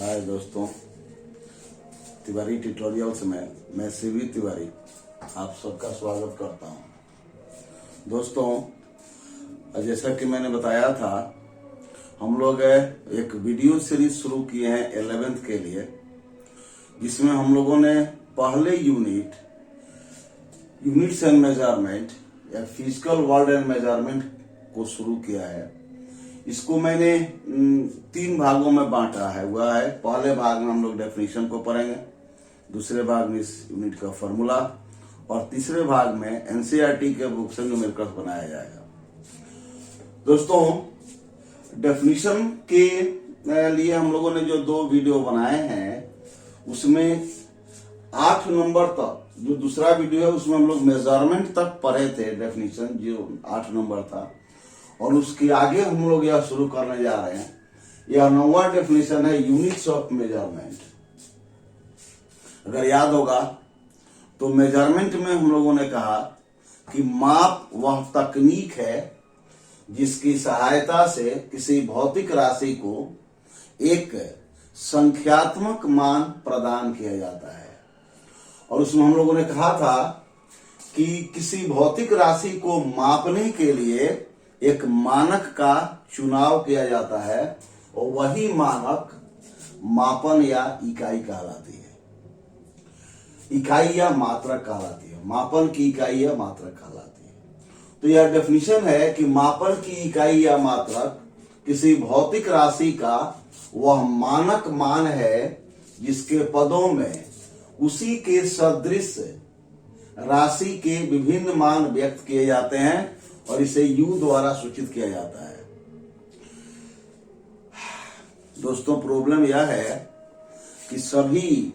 हाय दोस्तों, तिवारी ट्यूटोरियल्स में मैं सीवी तिवारी आप सबका स्वागत करता हूं। दोस्तों, जैसा कि मैंने बताया था, हम लोग एक वीडियो सीरीज शुरू किए हैं 11th के लिए, जिसमें हम लोगों ने पहले यूनिट्स एंड मेजरमेंट या फिजिकल वर्ल्ड एंड मेजरमेंट को शुरू किया है। इसको मैंने 3 भागों में बांटा है। वह है, पहले भाग में हम लोग डेफिनेशन को पढ़ेंगे, दूसरे भाग में इस यूनिट का फॉर्मूला, और तीसरे भाग में एनसीईआरटी के बुक से न्यूमेरिकल्स बनाया जाएगा। दोस्तों, डेफिनेशन के लिए हम लोगों ने जो 2 वीडियो बनाए हैं, उसमें 8 नंबर तक, जो दूसरा वीडियो है उसमें हम लोग मेजरमेंट तक पढ़े थे, डेफिनेशन जो 8 नंबर था, और उसके आगे हम लोग यह शुरू करने जा रहे हैं। यह 9वां डेफिनेशन है, यूनिट्स ऑफ मेजरमेंट। अगर याद होगा तो मेजरमेंट में हम लोगों ने कहा कि माप वह तकनीक है जिसकी सहायता से किसी भौतिक राशि को एक संख्यात्मक मान प्रदान किया जाता है। और उसमें हम लोगों ने कहा था कि किसी भौतिक राशि को मापने के लिए एक मानक का चुनाव किया जाता है, और वही मानक मापन या इकाई कहलाती है। इकाई या मात्रक कहलाती है। मापन की इकाई या मात्रक कहलाती है। तो यह डेफिनेशन है कि मापन की इकाई या मात्रक किसी भौतिक राशि का वह मानक मान है जिसके पदों में उसी के सदृश राशि के विभिन्न मान व्यक्त किए जाते हैं, और इसे U द्वारा सूचित किया जाता है। दोस्तों, प्रॉब्लम यह है कि सभी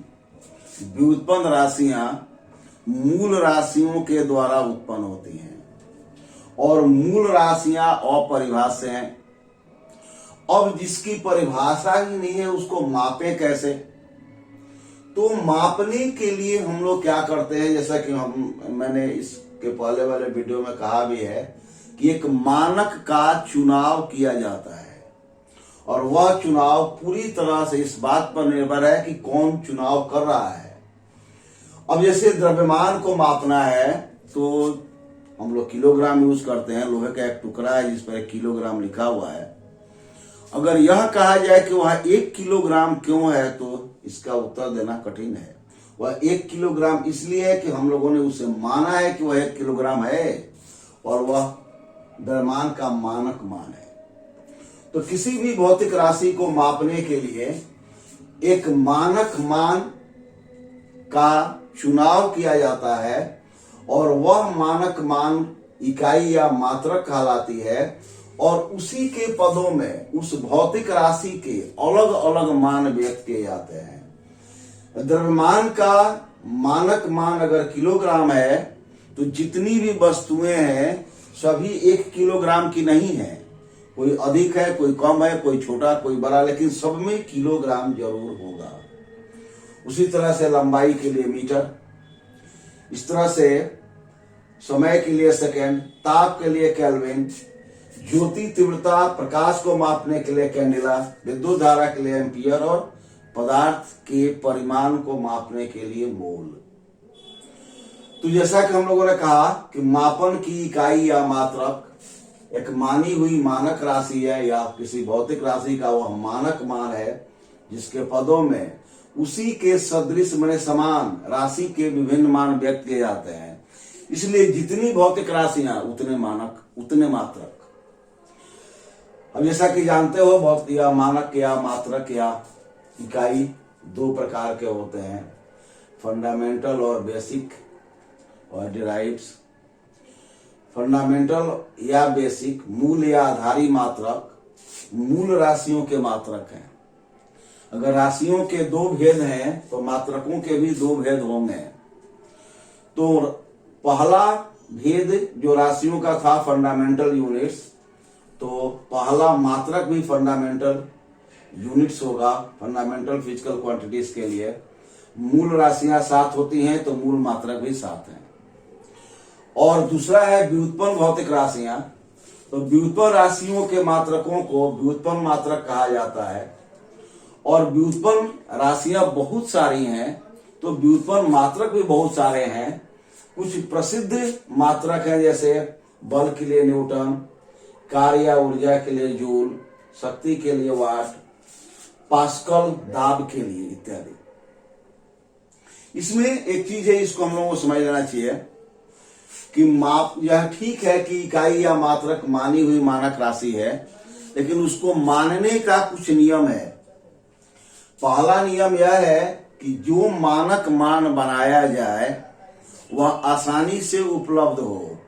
व्युत्पन्न राशियां मूल राशियों के द्वारा उत्पन्न होती हैं, और मूल राशियां अपरिभाष्य हैं। अब जिसकी परिभाषा ही नहीं है, उसको मापे कैसे? तो मापने के लिए हम लोग क्या करते हैं, जैसा कि मैंने इसके पहले वाले वीडियो में कहा भी है कि एक मानक का चुनाव किया जाता है, और वह चुनाव पूरी तरह से इस बात पर निर्भर है कि कौन चुनाव कर रहा है। अब जैसे द्रव्यमान को मापना है तो हम लोग किलोग्राम यूज करते हैं। लोहे का एक टुकड़ा है जिस पर 1 किलोग्राम लिखा हुआ है। अगर यह कहा जाए कि वह 1 किलोग्राम क्यों है, तो इसका उत्तर देना कठिन है। वह 1 किलोग्राम इसलिए है कि हम लोगों ने उसे माना है कि वह 1 किलोग्राम है, और वह द्रव्यमान का मानक मान है। तो किसी भी भौतिक राशि को मापने के लिए एक मानक मान का चुनाव किया जाता है, और वह मानक मान इकाई या मात्रक कहलाती है, और उसी के पदों में उस भौतिक राशि के अलग अलग मान व्यक्त किए जाते हैं। द्रव्यमान का मानक मान अगर किलोग्राम है, तो जितनी भी वस्तुएं हैं सभी 1 किलोग्राम की नहीं है। कोई अधिक है, कोई कम है, कोई छोटा, कोई बड़ा, लेकिन सब में किलोग्राम जरूर होगा। उसी तरह से लंबाई के लिए मीटर, इस तरह से समय के लिए सेकेंड, ताप के लिए केल्विन, ज्योति तीव्रता प्रकाश को मापने के लिए कैंडेला, विद्युत धारा के लिए एम्पियर, और पदार्थ के परिमाण को मापने के लिए मोल। तो जैसा कि हम लोगों ने कहा कि मापन की इकाई या मात्रक एक मानी हुई मानक राशि है, या किसी भौतिक राशि का वह मानक मान है जिसके पदों में उसी के सदृश माने समान राशि के विभिन्न मान व्यक्त किए जाते हैं। इसलिए जितनी भौतिक राशियां उतने मानक, उतने मात्रक। अब जैसा कि जानते हो, भौतिक या मानक या मात्रक या इकाई 2 प्रकार के होते हैं, फंडामेंटल और बेसिक और डिराइव्स। फंडामेंटल या बेसिक मूल या आधारी मात्रक मूल राशियों के मात्रक हैं। अगर राशियों के 2 भेद हैं तो मात्रकों के भी 2 भेद होंगे। तो पहला भेद जो राशियों का था, फंडामेंटल यूनिट्स, तो पहला मात्रक भी फंडामेंटल यूनिट्स होगा। फंडामेंटल फिजिकल क्वांटिटीज के लिए मूल राशियां 7 होती हैं, तो मूल मात्रक भी 7 हैं। और दूसरा है व्युत्पन्न भौतिक राशियां। तो व्युत्पन्न राशियों के मात्रकों को व्युत्पन्न मात्रक कहा जाता है, और व्युत्पन्न राशियां बहुत सारी हैं, तो व्युत्पन्न मात्रक भी बहुत सारे हैं। कुछ प्रसिद्ध मात्रक हैं, जैसे बल के लिए न्यूटन, कार्य या ऊर्जा के लिए जूल, शक्ति के लिए वाट, पास्कल दाब के लिए इत्यादि। इसमें एक चीज है, इसको हम लोगों को समझ लेना चाहिए कि माप, यह ठीक है कि इकाई या मात्रक मानी हुई मानक राशि है, लेकिन उसको मानने का कुछ नियम है। पहला नियम यह है कि जो मानक मान बनाया जाए वह आसानी से उपलब्ध हो।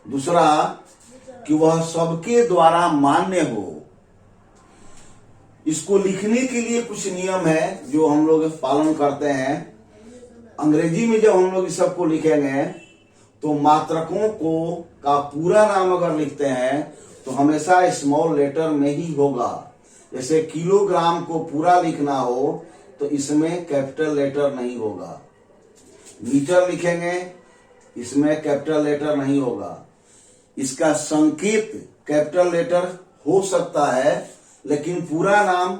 दूसरा, कि वह सबके द्वारा मान्य हो। इसको लिखने के लिए कुछ नियम है जो हम लोग पालन करते हैं। अंग्रेजी में जब हम लोग इस सबको लिखेंगे तो मात्रकों को का पूरा नाम अगर लिखते हैं तो हमेशा स्मॉल लेटर में ही होगा। जैसे किलोग्राम को पूरा लिखना हो तो इसमें कैपिटल लेटर नहीं होगा। मीटर लिखेंगे, इसमें कैपिटल लेटर नहीं होगा। इसका संकेत कैपिटल लेटर हो सकता है, लेकिन पूरा नाम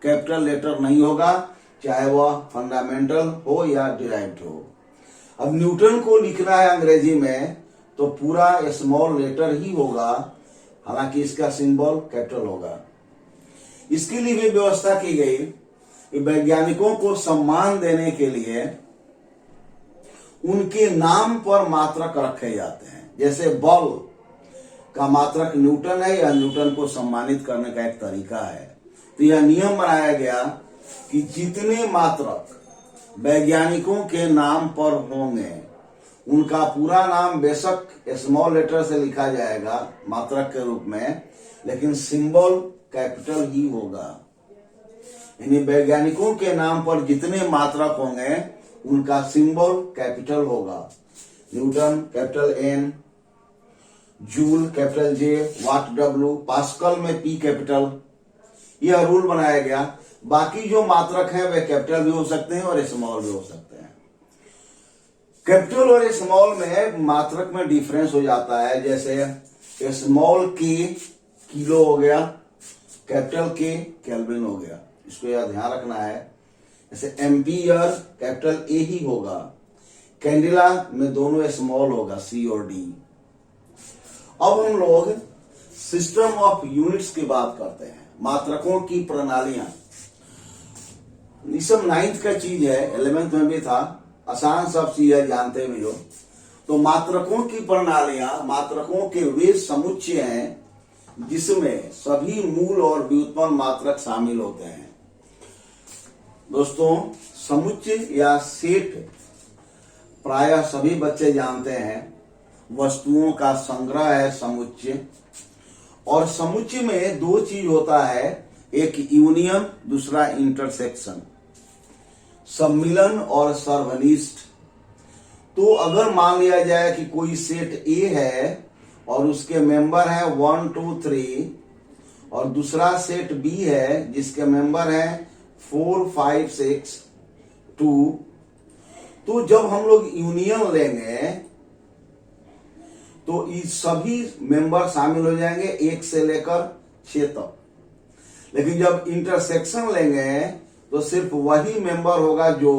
कैपिटल लेटर नहीं होगा, चाहे वह फंडामेंटल हो या डिराइव्ड हो। अब न्यूटन को लिखना है अंग्रेजी में तो पूरा स्मॉल लेटर ही होगा, हालांकि इसका सिंबल कैपिटल होगा। इसके लिए भी व्यवस्था की गई कि वैज्ञानिकों को सम्मान देने के लिए उनके नाम पर मात्रक रखे जाते हैं। जैसे बल का मात्रक न्यूटन है, यह न्यूटन को सम्मानित करने का एक तरीका है। तो यह नियम बनाया गया कि जितने मात्रक वैज्ञानिकों के नाम पर होंगे उनका पूरा नाम बेशक स्मॉल लेटर से लिखा जाएगा मात्रक के रूप में, लेकिन सिंबल कैपिटल ही होगा। यानी वैज्ञानिकों के नाम पर जितने मात्रक होंगे उनका सिंबल कैपिटल होगा। Newton capital N, joule capital J, watt W, pascal में पी कैपिटल। यह रूल बनाया गया। बाकी जो मात्रक हैं वे कैपिटल भी हो सकते हैं और स्मॉल भी हो सकते हैं। कैपिटल और स्मॉल में मात्रक में डिफरेंस हो जाता है। जैसे स्मॉल के किलो हो गया, कैपिटल के केल्विन हो गया, इसको यह ध्यान रखना है। जैसे एम्पियर कैपिटल ए ही होगा, कैंडिला में दोनों स्मॉल होगा, सी और डी। अब हम लोग सिस्टम ऑफ यूनिट्स की बात करते हैं, मात्रकों की प्रणालियां। सब 9th का चीज है, 11th में भी था, आसान सब चीजें जानते भी हो। तो मात्रकों की प्रणालियां मात्रकों के वे समुच्चय हैं जिसमें सभी मूल और व्युत्पन्न मात्रक शामिल होते हैं। दोस्तों, समुच्चय या सेट प्रायः सभी बच्चे जानते हैं, वस्तुओं का संग्रह है समुच्चय। और समुच्चय में दो चीज होता है, एक यूनियन, दूसरा इंटरसेक्शन, सम्मिलन और सर्वनिष्ठ। तो अगर मान लिया जाए कि कोई सेट ए है और उसके मेंबर हैं 1, 2, 3 और दूसरा सेट बी है जिसके मेंबर हैं 4, 5, 6, 2, तो जब हम लोग यूनियन लेंगे तो ये सभी मेंबर शामिल हो जाएंगे 1 से लेकर 6 तक। लेकिन जब इंटरसेक्शन लेंगे तो सिर्फ वही मेंबर होगा जो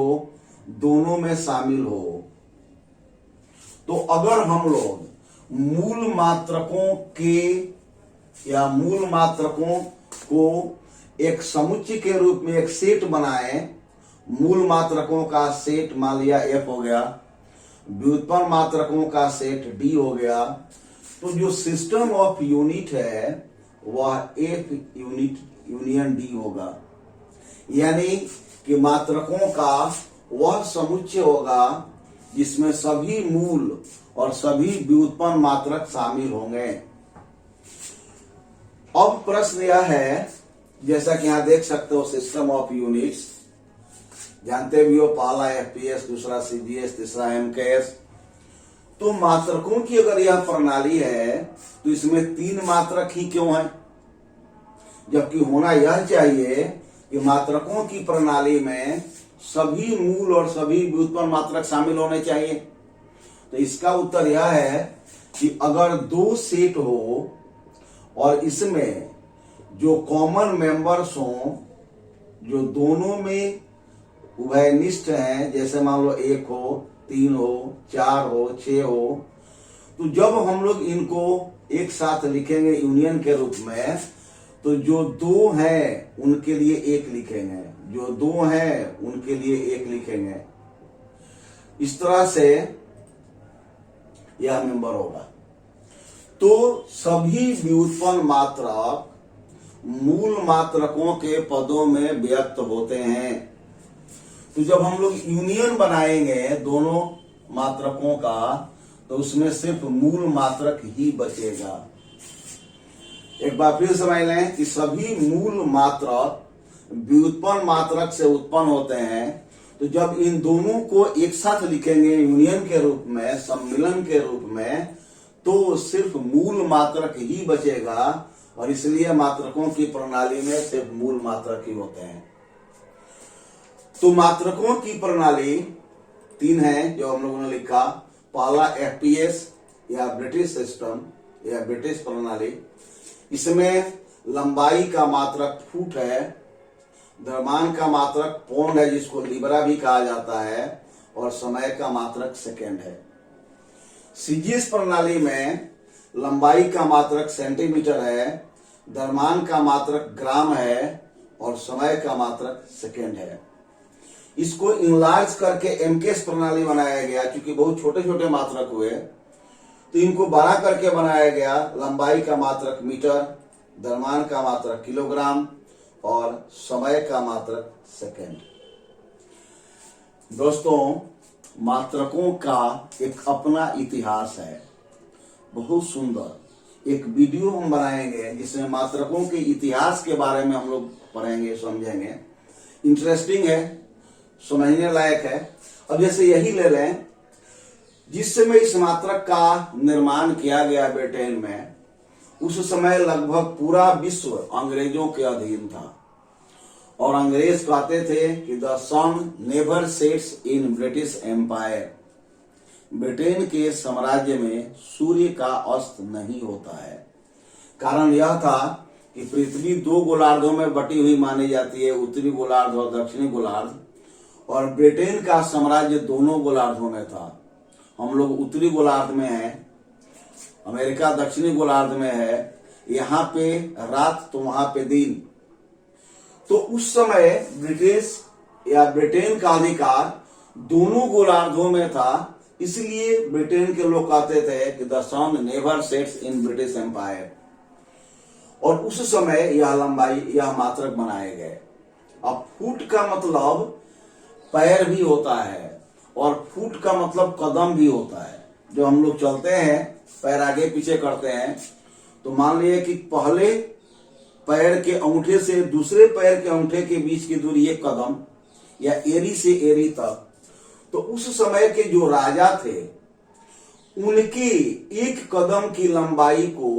दोनों में शामिल हो। तो अगर हम लोग मूल मात्रकों के या मूल मात्रकों को एक समुच्चय के रूप में एक सेट बनाएं, मूल मात्रकों का सेट मान लिया F हो गया, व्युत्पन्न मात्रकों का सेट D हो गया, तो जो सिस्टम ऑफ यूनिट है वह F यूनियन D होगा। यानी कि मात्रकों का वह समुच्चय होगा जिसमें सभी मूल और सभी व्युत्पन्न मात्रक शामिल होंगे। अब प्रश्न यह है, जैसा कि यहां देख सकते हो सिस्टम ऑफ यूनिट्स, जानते भी हो, पहला एफपीएस, दूसरा सीजीएस, तीसरा एमकेएस। तो मात्रकों की अगर यह प्रणाली है तो इसमें 3 मात्रक ही क्यों है, जबकि होना यह चाहिए कि मात्रकों की प्रणाली में सभी मूल और सभी व्युत्पन्न मात्रक शामिल होने चाहिए। तो इसका उत्तर यह है कि अगर 2 सेट हो और इसमें जो कॉमन मेंबर्स हों जो दोनों में उभयनिष्ठ हैं, जैसे मान लो 1 हो, 3 हो, 4 हो, 6 हो, तो जब हम लोग इनको एक साथ लिखेंगे यूनियन के रूप में, तो जो 2 हैं उनके लिए 1 लिखेंगे, जो 2 हैं उनके लिए 1 लिखेंगे। इस तरह से यह मेंबर होगा। तो सभी व्युत्पन्न मात्रक मूल मात्रकों के पदों में व्यक्त होते हैं। तो जब हम लोग यूनियन बनाएंगे दोनों मात्रकों का, तो उसमें सिर्फ मूल मात्रक ही बचेगा। एक बार फिर समझ लें कि सभी मूल मात्रक व्युत्पन्न मात्रक से उत्पन्न होते हैं। तो जब इन दोनों को एक साथ लिखेंगे यूनियन के रूप में, सम्मिलन के रूप में, तो सिर्फ मूल मात्रक ही बचेगा, और इसलिए मात्रकों की प्रणाली में सिर्फ मूल मात्रक ही होते हैं। तो मात्रकों की प्रणाली 3 है जो हम लोगों ने लिखा। पहला एफपीएस या ब्रिटिश सिस्टम या ब्रिटिश प्रणाली। इसमें लंबाई का मात्रक फुट है, द्रव्यमान का मात्रक पौंड है जिसको लीब्रा भी कहा जाता है, और समय का मात्रक सेकेंड है। सीजीएस प्रणाली में लंबाई का मात्रक सेंटीमीटर है, द्रव्यमान का मात्रक ग्राम है, और समय का मात्रक सेकेंड है। इसको इनलार्ज करके एमकेएस प्रणाली बनाया गया, क्योंकि बहुत छोटे छोटे मात्रक हुए, तो इनको बड़ा करके बनाया गया। लंबाई का मात्रक मीटर, द्रव्यमान का मात्रक किलोग्राम, और समय का मात्रक सेकेंड। दोस्तों, मात्रकों का एक अपना इतिहास है, बहुत सुंदर। एक वीडियो हम बनाएंगे जिसमें मात्रकों के इतिहास के बारे में हम लोग पढ़ेंगे, समझेंगे। इंटरेस्टिंग है, समझने लायक है। अब जैसे यही ले लें, जिस समय इस मात्रक का निर्माण किया गया ब्रिटेन में, उस समय लगभग पूरा विश्व अंग्रेजों के अधीन था, और अंग्रेज कहते थे कि the sun never sets in British Empire. Britain के साम्राज्य में सूर्य का अस्त नहीं होता है। कारण यह था कि पृथ्वी 2 गोलार्धों में बटी हुई मानी जाती है, उत्तरी गोलार्ध और दक्षिणी गोलार्ध, और ब्रिटेन का साम्राज्य दोनों गोलार्धों में था। हम लोग उत्तरी गोलार्ध में हैं, अमेरिका दक्षिणी गोलार्ध में है। यहाँ पे रात तो वहां पे दिन। तो उस समय ब्रिटिश या ब्रिटेन का अधिकार दोनों गोलार्धों में था, इसलिए ब्रिटेन के लोग कहते थे कि the sun never sets in British Empire. और उस समय यह लंबाई, यह मात्रक बनाए गए। अब फुट का मतलब पैर भी होता है, और फुट का मतलब कदम भी होता है। जो हम लोग चलते हैं, पैर आगे पीछे करते हैं, तो मान लीजिए कि पहले पैर के अंगूठे से दूसरे पैर के अंगूठे के बीच की दूरी 1 कदम, या एरी से एरी तक। तो उस समय के जो राजा थे, उनके 1 कदम की लंबाई को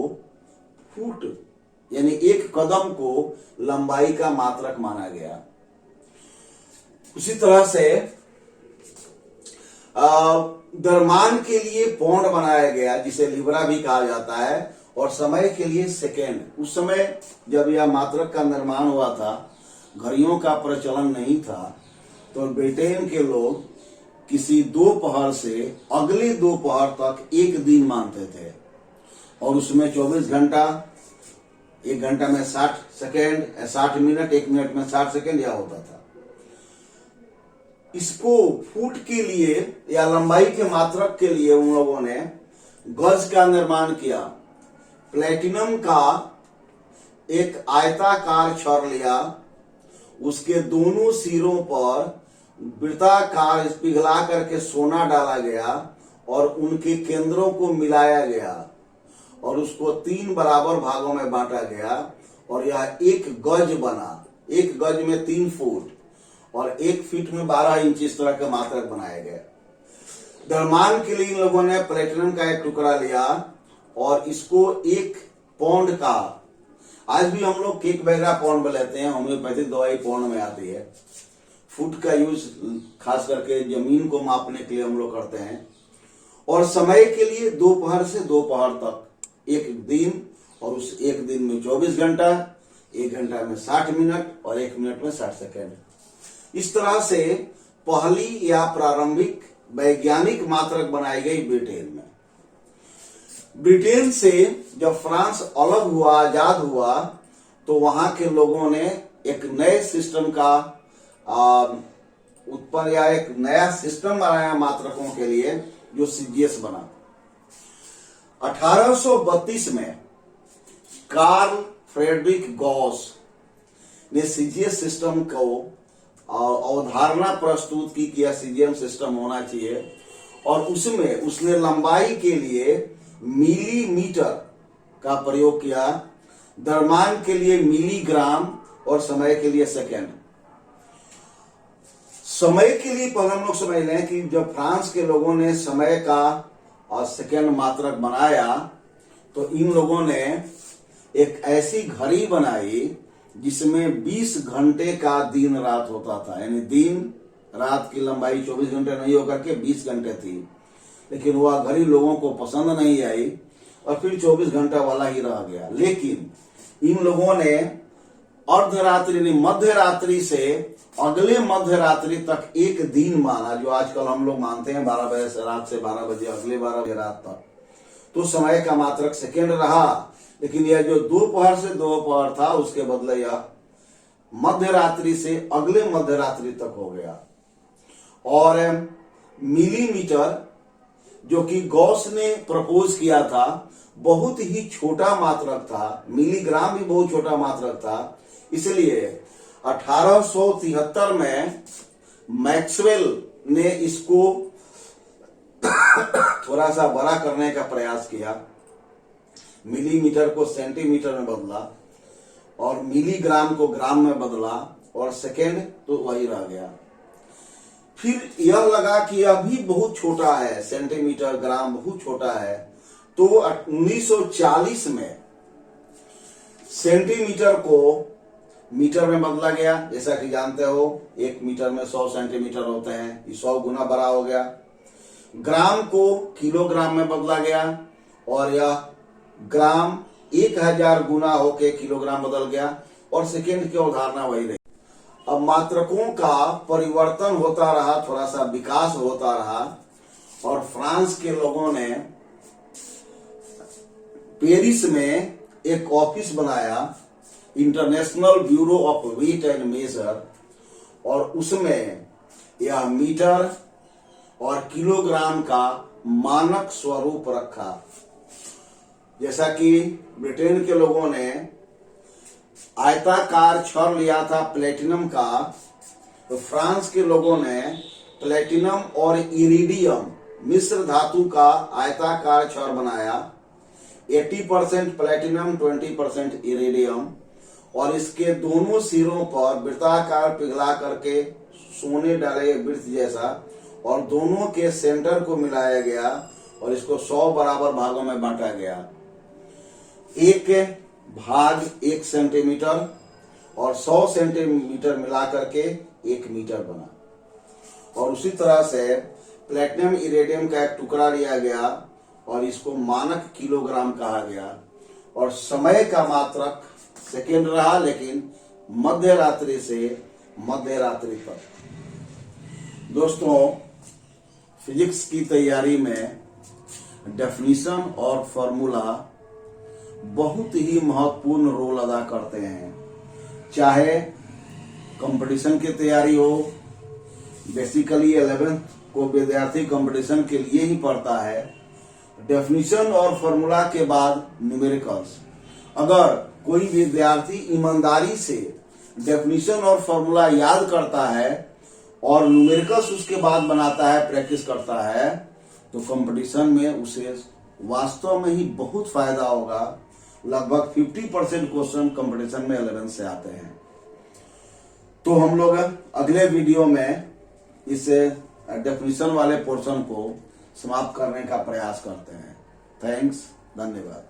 फुट, यानी 1 कदम को लंबाई का मात्रक माना गया। उसी तरह से द्रव्यमान के लिए पौंड बनाया गया, जिसे लीब्रा भी कहा जाता है, और समय के लिए सेकेंड। उस समय जब यह मात्रक का निर्माण हुआ था, घड़ियों का प्रचलन नहीं था, तो ब्रिटेन के लोग किसी दोपहर से अगले दोपहर तक 1 दिन मानते थे, और उसमें 24 घंटा, 1 घंटा में 60 सेकेंड, 60 मिनट, 1 मिनट में 60 सेकेंड यह होता था। इसको फुट के लिए या लंबाई के मात्रक के लिए उन लोगों ने गज का निर्माण किया। प्लेटिनम का एक आयताकार छड़ लिया, उसके दोनों सिरों पर वृत्ताकार पिघला करके सोना डाला गया, और उनके केंद्रों को मिलाया गया, और उसको 3 बराबर भागों में बांटा गया, और यह 1 गज बना। 1 गज में 3 फुट, और 1 फीट में 12 इंच इस तरह के मात्रक बनाए गए। द्रव्यमान के लिए इन लोगों ने प्लेटिनम का एक टुकड़ा लिया, और इसको 1 पौंड का, आज भी हम लोग केक वगैरह पौंड में लेते हैं, होम्योपैथिक दवाई पौंड में आती है। फुट का यूज खास करके जमीन को मापने के लिए हम लोग करते हैं। और समय के लिए दोपहर से दोपहर तक 1 दिन, और उस 1 दिन में 24 घंटा, 1 घंटा में 60 मिनट और 1 मिनट में 60 सेकंड। इस तरह से पहली या प्रारंभिक वैज्ञानिक मात्रक बनाई गई ब्रिटेन में। ब्रिटेन से जब फ्रांस अलग हुआ, आजाद हुआ, तो वहां के लोगों ने एक नए सिस्टम का उत्पन्न या एक नया सिस्टम बनाया मात्रकों के लिए, जो सीजीएस बना। 1832 में कार्ल फ्रेडरिक गॉस ने सीजीएस सिस्टम को अवधारणा प्रस्तुत की कि यह सीजीएस सिस्टम होना चाहिए, और उसमें उसने लंबाई के लिए मिलीमीटर का प्रयोग किया, द्रव्यमान के लिए मिलीग्राम और समय के लिए सेकंड। समय के लिए पहले हम लोग समझ लें कि जब फ्रांस के लोगों ने समय का और सेकंड मात्रक बनाया, तो इन लोगों ने एक ऐसी घड़ी बनाई जिसमें 20 घंटे का दिन रात होता था। यानी दिन रात की लंबाई 24 घंटे नहीं होकर के 20 घंटे थी, लेकिन वह घड़ी लोगों को पसंद नहीं आई और फिर 24 घंटा वाला ही रह गया। लेकिन इन लोगों ने अर्धरात्रि मध्य रात्रि से अगले मध्य रात्रि तक एक दिन माना, जो आजकल हम लोग मानते हैं 12 बजे से रात से 12 बजे, अगले 12 बजे रात तक। तो समय का मात्रक सेकंड रहा, लेकिन यह जो दोपहर से दोपहर था उसके बदले यह मध्य रात्रि से अगले मध्य रात्रि तक हो गया। और मिलीमीटर, जो कि गॉस ने प्रपोज किया था, बहुत ही छोटा मात्रक था। मिलीग्राम भी बहुत छोटा मात्रक था। इसलिए 1873 में मैक्सवेल ने इसको थोड़ा सा बड़ा करने का प्रयास किया, मिलीमीटर को सेंटीमीटर में बदला और मिलीग्राम को ग्राम में बदला, और सेकेंड तो वही रह गया। फिर यह लगा कि यह भी बहुत छोटा है, सेंटीमीटर ग्राम बहुत छोटा है, तो 1940 में सेंटीमीटर को मीटर में बदला गया। जैसा कि जानते हो 1 मीटर में 100 सेंटीमीटर होते हैं, ये 100 गुना बड़ा हो गया। ग्राम को किलोग्राम में बदला गया और यह ग्राम 1000 गुना होके किलोग्राम बदल गया, और सेकेंड की अवधारणा वही रही। अब मात्रकों का परिवर्तन होता रहा, थोड़ा सा विकास होता रहा, और फ्रांस के लोगों ने पेरिस में एक ऑफिस बनाया, International Bureau of Weight and Measure, और उसमें यह मीटर और किलोग्राम का मानक स्वरूप रखा। जैसा कि ब्रिटेन के लोगों ने आयताकार छड़ लिया था प्लेटिनम का, तो फ्रांस के लोगों ने प्लेटिनम और इरिडियम मिश्र धातु का आयताकार छड़ बनाया। 80% प्लेटिनम 20% इरिडियम, और इसके दोनों सिरों पर वृत्ताकार पिघला करके सोने डाले वृत्त जैसा, और दोनों के सेंटर को मिलाया गया और इसको 100 बराबर भागों में बांटा गया। एक भाग 1 सेंटीमीटर और 100 सेंटीमीटर मिला करके 1 मीटर बना। और उसी तरह से प्लेटिनम इरिडियम का एक टुकड़ा लिया गया और इसको मानक किलोग्राम कहा गया, और समय का मात्रक सेकेंड रहा, लेकिन मध्य रात्रि से मध्य रात्रि तक। दोस्तों, फिजिक्स की तैयारी में डेफिनेशन और फॉर्मूला बहुत ही महत्वपूर्ण रोल अदा करते हैं। चाहे कंपटीशन की तैयारी हो, बेसिकली 11th को विद्यार्थी कंपटीशन के लिए ही पढ़ता है। डेफिनेशन और फॉर्मूला के बाद न्यूमेरिकल्स। अगर कोई विद्यार्थी ईमानदारी से डेफिनेशन और फॉर्मूला याद करता है और न्यूमेरिकल्स उसके बाद बनाता है, प्रैक्टिस करता है, तो कंपटीशन में उसे वास्तव में ही बहुत फायदा होगा। लगभग 50% क्वेश्चन कंपटीशन में 11 से आते हैं। तो हम लोग अगले वीडियो में इस डेफिनेशन वाले पोर्शन को समाप्त करने का प्रयास करते हैं। थैंक्स, धन्यवाद।